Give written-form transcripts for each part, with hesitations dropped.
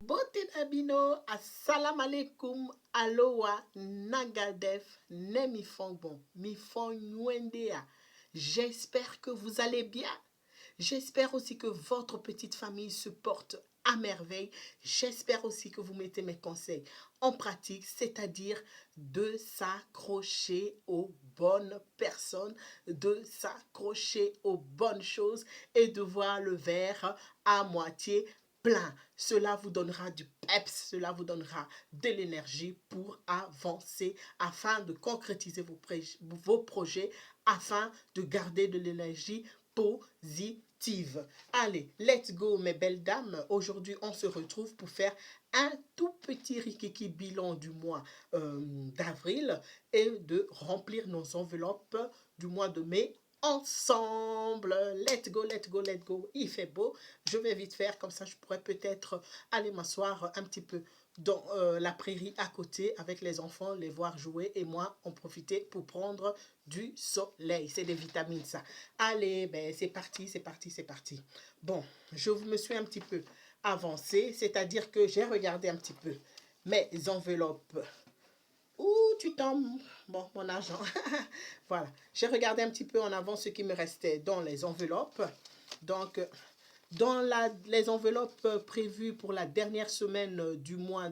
Botin Abino, Assalamu alaikum, Aloha, Nagadef, Nemi Fongbon, Mi Fonywendea. J'espère que vous allez bien. J'espère aussi que votre petite famille se porte à merveille. J'espère aussi que vous mettez mes conseils en pratique, c'est-à-dire de s'accrocher aux bonnes personnes, de s'accrocher aux bonnes choses et de voir le verre à moitié plein. Cela vous donnera du peps, cela vous donnera de l'énergie pour avancer afin de concrétiser vos projets, afin de garder de l'énergie positive. Allez, let's go mes belles dames. Aujourd'hui, on se retrouve pour faire un tout petit rikiki bilan du mois d'avril et de remplir nos enveloppes du mois de mai ensemble. Let's go, let's go, let's go. Il fait beau. Je vais vite faire, comme ça je pourrais peut-être aller m'asseoir un petit peu dans la prairie à côté avec les enfants, les voir jouer et moi en profiter pour prendre du soleil. C'est des vitamines ça. Allez, ben c'est parti, c'est parti, c'est parti. Bon, je me suis un petit peu avancé, c'est-à-dire que j'ai regardé un petit peu mes enveloppes. Ouh, tu tombes. Bon, mon argent. Voilà. J'ai regardé un petit peu en avant ce qui me restait dans les enveloppes. Donc, dans les enveloppes prévues pour la dernière semaine du mois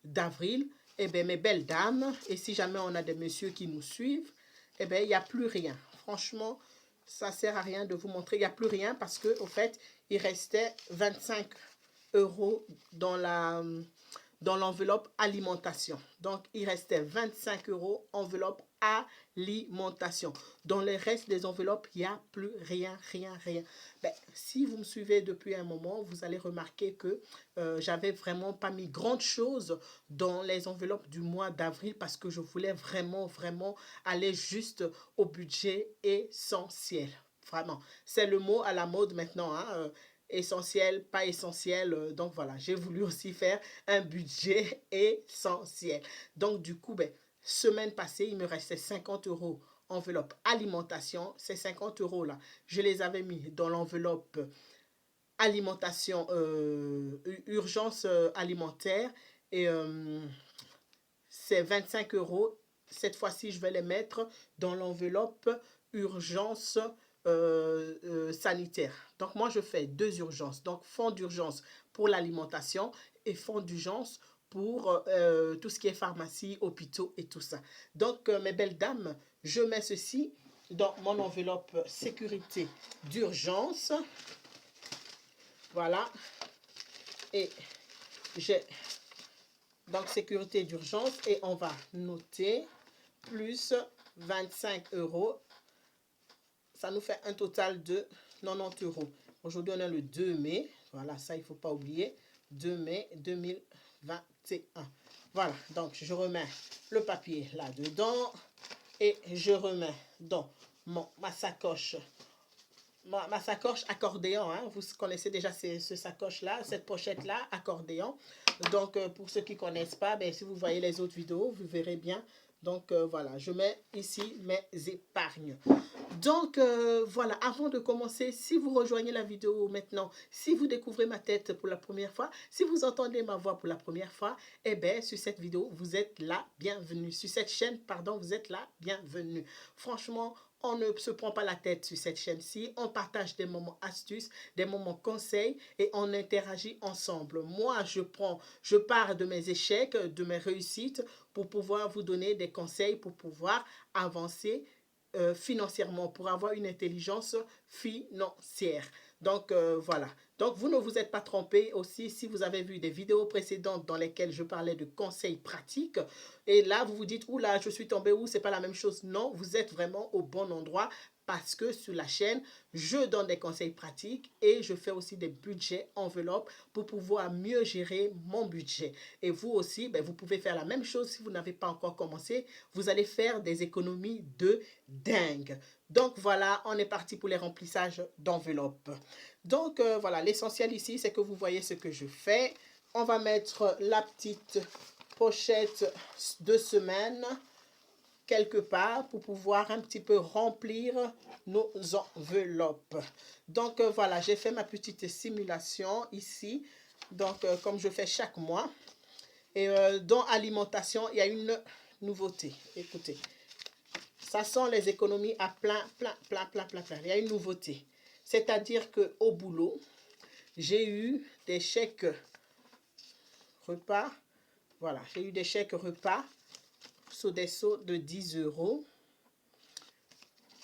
d'avril, eh bien, mes belles dames, et si jamais on a des messieurs qui nous suivent, eh bien, il n'y a plus rien. Franchement, ça ne sert à rien de vous montrer, il n'y a plus rien parce qu'au fait, il restait 25 euros dans l'enveloppe alimentation. Donc, il restait 25 euros enveloppe alimentation. Dans le reste des enveloppes, il n'y a plus rien, rien, rien. Ben, si vous me suivez depuis un moment, vous allez remarquer que j'avais vraiment pas mis grande chose dans les enveloppes du mois d'avril parce que je voulais vraiment, vraiment aller juste au budget essentiel. Vraiment. C'est le mot à la mode maintenant, hein, essentiel, pas essentiel. Donc voilà, j'ai voulu aussi faire un budget essentiel. Donc du coup, ben, semaine passée, il me restait 50 euros enveloppe alimentation. Ces 50 euros là, je les avais mis dans l'enveloppe alimentation, urgence alimentaire. Et c'est 25 euros. Cette fois-ci, je vais les mettre dans l'enveloppe urgence sanitaire. Donc, moi, je fais deux urgences. Donc, fonds d'urgence pour l'alimentation et fonds d'urgence pour tout ce qui est pharmacie, hôpitaux et tout ça. Donc, mes belles dames, je mets ceci dans mon enveloppe sécurité d'urgence. Voilà. Et j'ai donc sécurité d'urgence et on va noter plus 25 euros. Ça nous fait un total de 90 euros. Aujourd'hui, on est le 2 mai. Voilà, ça, il ne faut pas oublier. 2 mai 2021. Voilà, donc je remets le papier là-dedans et je remets dans ma sacoche. Ma sacoche accordéon, hein, vous connaissez déjà ce sacoche-là, cette pochette-là, accordéon. Donc, pour ceux qui ne connaissent pas, ben, si vous voyez les autres vidéos, vous verrez bien. Donc, voilà, je mets ici mes épargnes. Donc, voilà, avant de commencer, si vous rejoignez la vidéo maintenant, si vous découvrez ma tête pour la première fois, si vous entendez ma voix pour la première fois, eh bien, sur cette vidéo, vous êtes là, bienvenue. Sur cette chaîne, pardon, vous êtes là, bienvenue. Franchement, on ne se prend pas la tête sur cette chaîne-ci. On partage des moments astuces, des moments conseils et on interagit ensemble. Moi, je pars de mes échecs, de mes réussites pour pouvoir vous donner des conseils pour pouvoir avancer financièrement, pour avoir une intelligence financière. Donc, voilà. Donc, vous ne vous êtes pas trompé aussi si vous avez vu des vidéos précédentes dans lesquelles je parlais de conseils pratiques. Et là, vous vous dites, oula, je suis tombé où, c'est pas la même chose. Non, vous êtes vraiment au bon endroit parce que sur la chaîne, je donne des conseils pratiques et je fais aussi des budgets enveloppes pour pouvoir mieux gérer mon budget. Et vous aussi, ben, vous pouvez faire la même chose si vous n'avez pas encore commencé. Vous allez faire des économies de dingue. Donc voilà, on est parti pour les remplissages d'enveloppes. Donc voilà, l'essentiel ici, c'est que vous voyez ce que je fais. On va mettre la petite pochette de semaine quelque part pour pouvoir un petit peu remplir nos enveloppes. Donc voilà, j'ai fait ma petite simulation ici Donc, comme je fais chaque mois. Et dans alimentation, il y a une nouveauté. Écoutez, ça sent les économies à plein. Il y a une nouveauté. C'est-à-dire qu'au boulot, j'ai eu des chèques repas. Voilà, j'ai eu des chèques repas sur des sauts de 10 euros.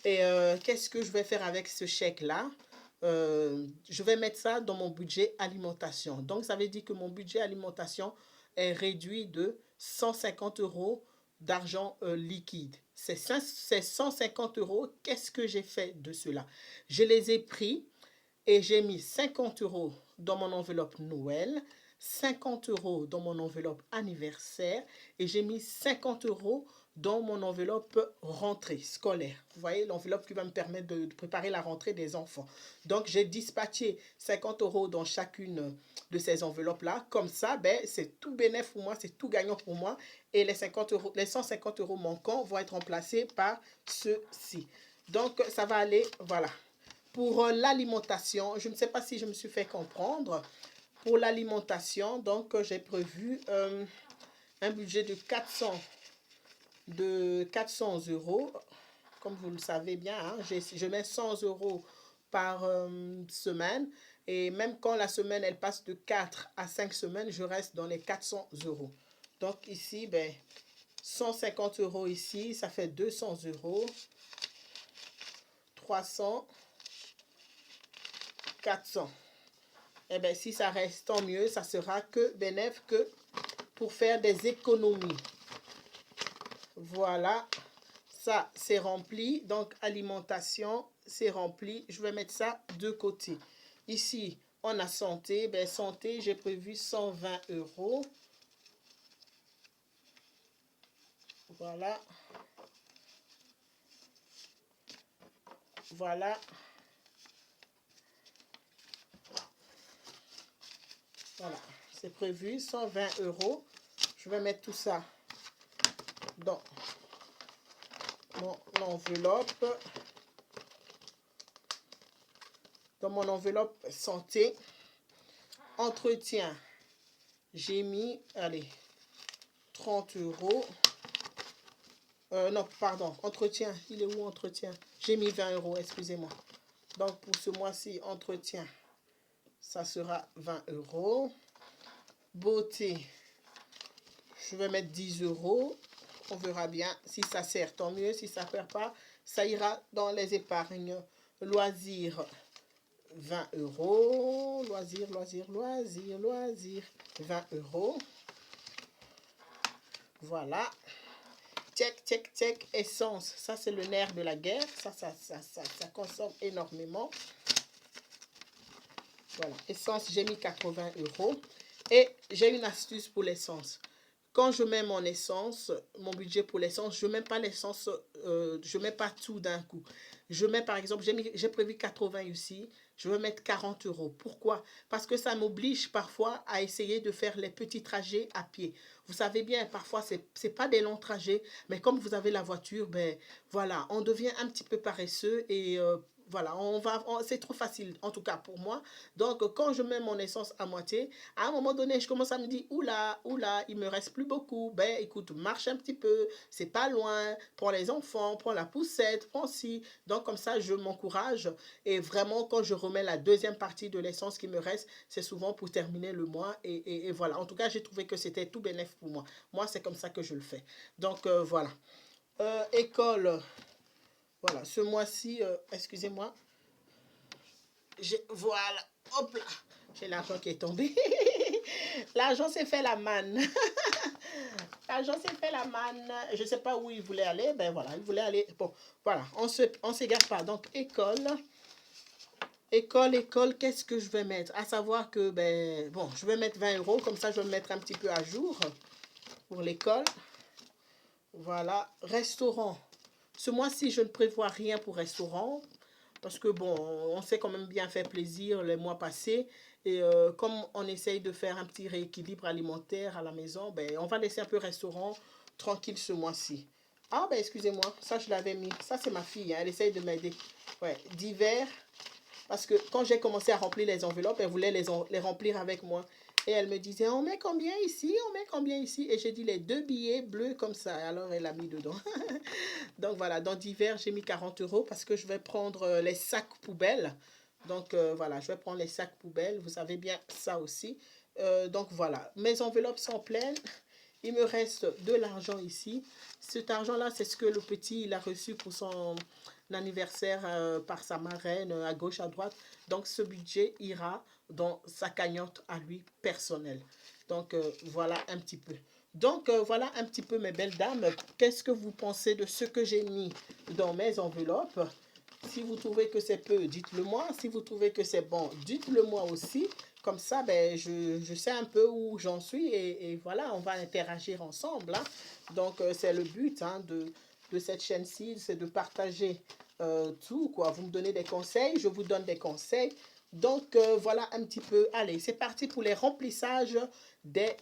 Et qu'est-ce que je vais faire avec ce chèque-là? Je vais mettre ça dans mon budget alimentation. Donc, ça veut dire que mon budget alimentation est réduit de 150 euros d'argent liquide. Ces 150 euros, qu'est-ce que j'ai fait de cela? Je les ai pris et j'ai mis 50 euros dans mon enveloppe Noël, 50 euros dans mon enveloppe anniversaire et j'ai mis 50 euros dans mon enveloppe rentrée scolaire. Vous voyez, l'enveloppe qui va me permettre de préparer la rentrée des enfants. Donc, j'ai dispatché 50 euros dans chacune de ces enveloppes-là. Comme ça, ben, c'est tout bénéfice pour moi, c'est tout gagnant pour moi. Et les 50 euros, les 150 euros manquants vont être remplacés par ceux-ci. Donc, ça va aller, voilà. Pour l'alimentation, je ne sais pas si je me suis fait comprendre. Pour l'alimentation, donc, j'ai prévu un budget de 400 euros. Comme vous le savez bien, hein, je mets 100 euros par semaine. Et même quand la semaine, elle passe de 4 à 5 semaines, je reste dans les 400 euros. Donc ici, ben, 150 euros ici, ça fait 200 euros. 300, 400. Eh bien, si ça reste, tant mieux, ça sera que bénéfique que pour faire des économies. Voilà, ça c'est rempli. Donc, alimentation, c'est rempli. Je vais mettre ça de côté. Ici, on a santé. Ben, santé, j'ai prévu 120 euros. Voilà. Voilà. Voilà, c'est prévu, 120 euros. Je vais mettre tout ça dans mon enveloppe. Dans mon enveloppe santé. Entretien, j'ai mis, allez, 30 euros. Non, pardon, entretien, il est où entretien? J'ai mis 20 euros, excusez-moi. Donc, pour ce mois-ci, entretien, ça sera 20 euros. Beauté, je vais mettre 10 euros. On verra bien. Si ça sert, tant mieux. Si ça ne perd pas, ça ira dans les épargnes. Loisirs, 20 euros. Loisirs, 20 euros. Voilà. Check. Essence, ça c'est le nerf de la guerre. Ça consomme énormément. Voilà. Essence, j'ai mis 80 euros. Et j'ai une astuce pour l'essence. Quand je mets mon essence, mon budget pour l'essence, je ne mets pas l'essence, je ne mets pas tout d'un coup. Je mets par exemple, j'ai prévu 80 ici, je vais mettre 40 euros. Pourquoi? Parce que ça m'oblige parfois à essayer de faire les petits trajets à pied. Vous savez bien, parfois, ce n'est pas des longs trajets, mais comme vous avez la voiture, ben voilà, on devient un petit peu paresseux et voilà, c'est trop facile, en tout cas pour moi. Donc, quand je mets mon essence à moitié, à un moment donné, je commence à me dire, oula, il me reste plus beaucoup. Ben, écoute, marche un petit peu, c'est pas loin, prends les enfants, prends la poussette, prends ci. Donc, comme ça, je m'encourage. Et vraiment, quand je remets la deuxième partie de l'essence qui me reste, c'est souvent pour terminer le mois. Et voilà, en tout cas, j'ai trouvé que c'était tout bénéfique pour moi. Moi, c'est comme ça que je le fais. Donc, voilà. École, voilà, ce mois-ci, excusez-moi, voilà, hop là, j'ai l'argent qui est tombé. L'argent s'est fait la manne. L'argent s'est fait la manne. Je ne sais pas où il voulait aller. Ben voilà, il voulait aller. Bon, voilà, on s'égare pas. Donc, école, qu'est-ce que je vais mettre? À savoir que, ben, bon, je vais mettre 20 euros. Comme ça, je vais me mettre un petit peu à jour pour l'école. Voilà, restaurant. Ce mois-ci, je ne prévois rien pour restaurant. Parce que bon, on s'est quand même bien fait plaisir les mois passés. Et comme on essaye de faire un petit rééquilibre alimentaire à la maison, ben, on va laisser un peu restaurant tranquille ce mois-ci. Ah ben excusez-moi, ça je l'avais mis. Ça c'est ma fille, hein, elle essaye de m'aider. Ouais, divers. Parce que quand j'ai commencé à remplir les enveloppes, elle voulait les remplir avec moi. Et elle me disait, on met combien ici? On met combien ici? Et j'ai dit les 2 billets bleus comme ça. Alors elle a mis dedans. Donc voilà, dans divers, j'ai mis 40 € parce que je vais prendre les sacs poubelles. Donc voilà, je vais prendre les sacs poubelles. Vous savez bien ça aussi. Donc voilà, mes enveloppes sont pleines. Il me reste de l'argent ici. Cet argent-là, c'est ce que le petit il a reçu pour son anniversaire par sa marraine à gauche, à droite. Donc ce budget ira dans sa cagnotte à lui personnelle. Donc voilà un petit peu. Donc voilà un petit peu mes belles dames. Qu'est-ce que vous pensez de ce que j'ai mis dans mes enveloppes? Si vous trouvez que c'est peu, dites-le moi. Si vous trouvez que c'est bon, dites-le moi aussi. Comme ça, ben, je sais un peu où j'en suis et voilà, on va interagir ensemble. Hein. Donc, c'est le but hein, de cette chaîne-ci, c'est de partager tout. Quoi. Vous me donnez des conseils, je vous donne des conseils. Donc, voilà un petit peu. Allez, c'est parti pour les remplissages des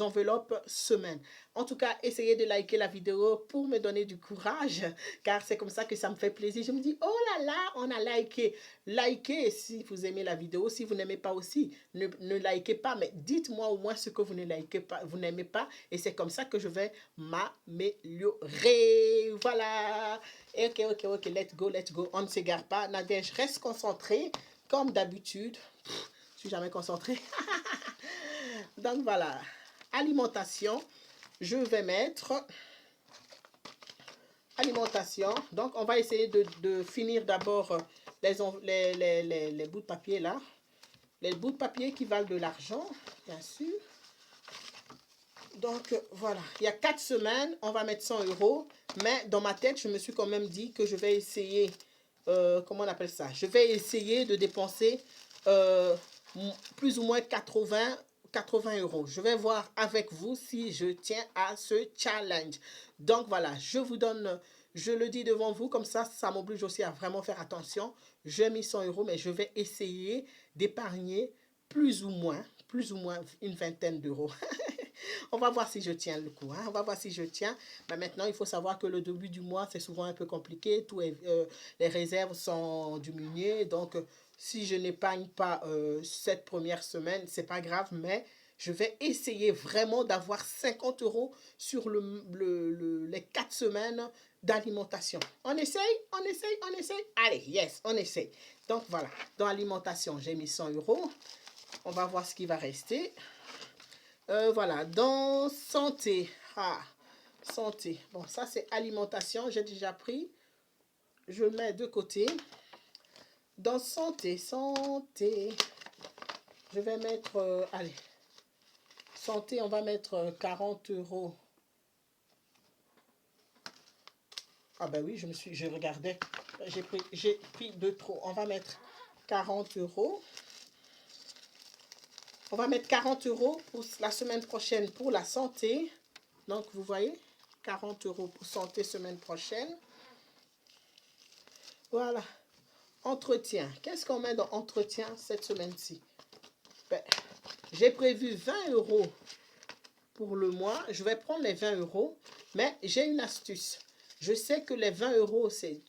enveloppes semaine. En tout cas, essayez de liker la vidéo pour me donner du courage, car c'est comme ça que ça me fait plaisir. Je me dis, oh là là, on a liké. Likez si vous aimez la vidéo. Si vous n'aimez pas aussi, ne likez pas, mais dites-moi au moins ce que vous ne likez pas, vous n'aimez pas, et c'est comme ça que je vais m'améliorer. Voilà. Ok, let's go. On ne s'égare pas. Nadège, reste concentré, comme d'habitude. Je suis jamais concentrée. Donc voilà, alimentation, je vais mettre alimentation. Donc on va essayer de finir d'abord les bouts de papier là. Les bouts de papier qui valent de l'argent, bien sûr. Donc voilà, il y a 4 semaines, on va mettre 100 €. Mais dans ma tête, je me suis quand même dit que je vais essayer, comment on appelle ça? Je vais essayer de dépenser plus ou moins 80 €. Je vais voir avec vous si je tiens à ce challenge. Donc voilà, je vous donne, je le dis devant vous, comme ça m'oblige aussi à vraiment faire attention. J'ai mis 100 €, mais je vais essayer d'épargner plus ou moins une vingtaine d'euros. On va voir si je tiens le coup. Hein? On va voir si je tiens. Mais maintenant, il faut savoir que le début du mois, c'est souvent un peu compliqué. Les réserves sont diminuées. Donc, si je n'épargne pas cette première semaine, c'est pas grave. Mais je vais essayer vraiment d'avoir 50 € sur les 4 semaines d'alimentation. On essaye. Allez, yes, on essaye. Donc, voilà. Dans l'alimentation, j'ai mis 100 €. On va voir ce qui va rester. Voilà, dans santé. Santé. Bon, ça c'est alimentation, j'ai déjà pris. Je le mets de côté. Dans santé, je vais mettre, allez, santé, on va mettre 40 €. Ah ben oui, je regardais, j'ai pris de trop. On va mettre 40 €. On va mettre 40 € pour la semaine prochaine pour la santé. Donc, vous voyez, 40 € pour santé semaine prochaine. Voilà. Entretien. Qu'est-ce qu'on met dans entretien cette semaine-ci? Ben, j'ai prévu 20 € pour le mois. Je vais prendre les 20 €, mais j'ai une astuce. Je sais que les 20 €, c'est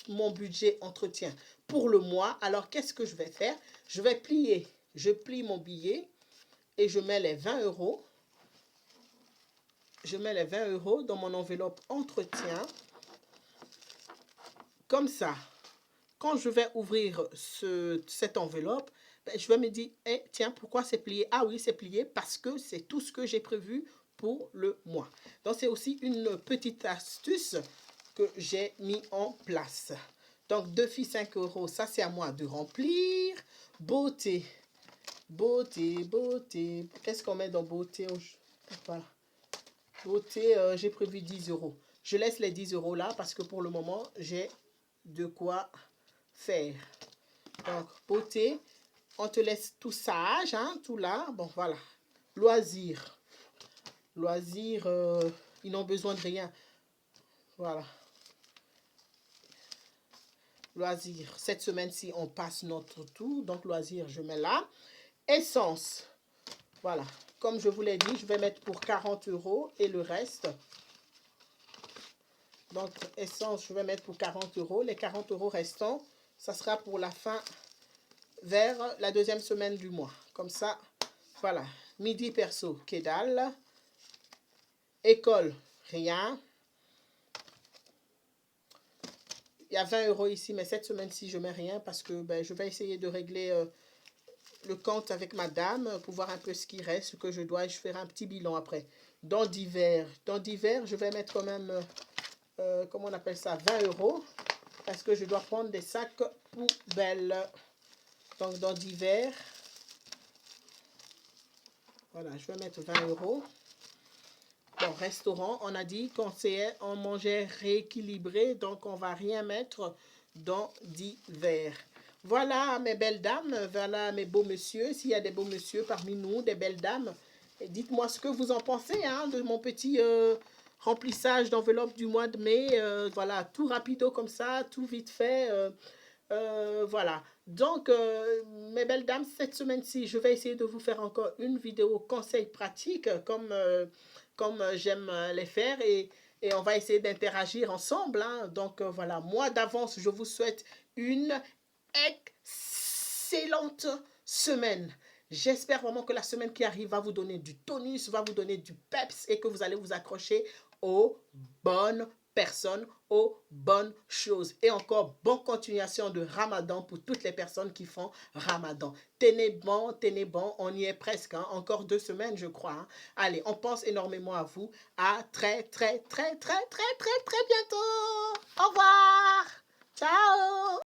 mon budget entretien pour le mois. Alors, qu'est-ce que je vais faire? Je vais plier. Je plie mon billet et je mets les 20 €. Je mets les 20 € dans mon enveloppe entretien. Comme ça, quand je vais ouvrir cette enveloppe, ben, je vais me dire, hey, tiens, pourquoi c'est plié? Ah oui, c'est plié parce que c'est tout ce que j'ai prévu pour le mois. Donc, c'est aussi une petite astuce que j'ai mis en place. Donc, 2 filles, 5 €, ça, c'est à moi de remplir. Beauté. Qu'est-ce qu'on met dans beauté? Voilà. Beauté, j'ai prévu 10 €. Je laisse les 10 € là parce que pour le moment, j'ai de quoi faire. Donc, beauté, on te laisse tout sage, hein, tout là. Bon, voilà. Loisirs. Loisirs, ils n'ont besoin de rien. Voilà. Loisirs. Cette semaine-ci, on passe notre tour. Donc, loisirs, je mets là. Essence. Voilà. Comme je vous l'ai dit, je vais mettre pour 40 € et le reste. Donc, essence, je vais mettre pour 40 €. Les 40 € restants, ça sera pour la fin, vers la deuxième semaine du mois. Comme ça, Voilà. Midi perso, que dalle. École, rien. Il y a 20 € ici, mais cette semaine-ci, je mets rien parce que ben, je vais essayer de régler le compte avec madame pour voir un peu ce qui reste, ce que je dois, et je ferai un petit bilan après. Dans divers, je vais mettre quand même, comment on appelle ça, 20 € parce que je dois prendre des sacs poubelles. Donc, dans divers, voilà, je vais mettre 20 €. Bon, restaurant, on a dit qu'on mangeait rééquilibré, donc on va rien mettre dans divers. Voilà mes belles dames, voilà mes beaux messieurs. S'il y a des beaux messieurs parmi nous, des belles dames, dites-moi ce que vous en pensez hein, de mon petit remplissage d'enveloppe du mois de mai. Voilà, tout rapido comme ça, tout vite fait. Voilà. Donc, mes belles dames, cette semaine-ci, je vais essayer de vous faire encore une vidéo conseil pratique comme j'aime les faire et on va essayer d'interagir ensemble. Hein. Donc, voilà. Moi, d'avance, je vous souhaite une excellente semaine. J'espère vraiment que la semaine qui arrive va vous donner du tonus, va vous donner du peps et que vous allez vous accrocher aux bonnes personnes, aux bonnes choses. Et encore, bonne continuation de Ramadan pour toutes les personnes qui font Ramadan. Tenez bon, on y est presque. Hein. Encore 2 semaines, je crois. Hein. Allez, on pense énormément à vous. À très bientôt. Au revoir. Ciao.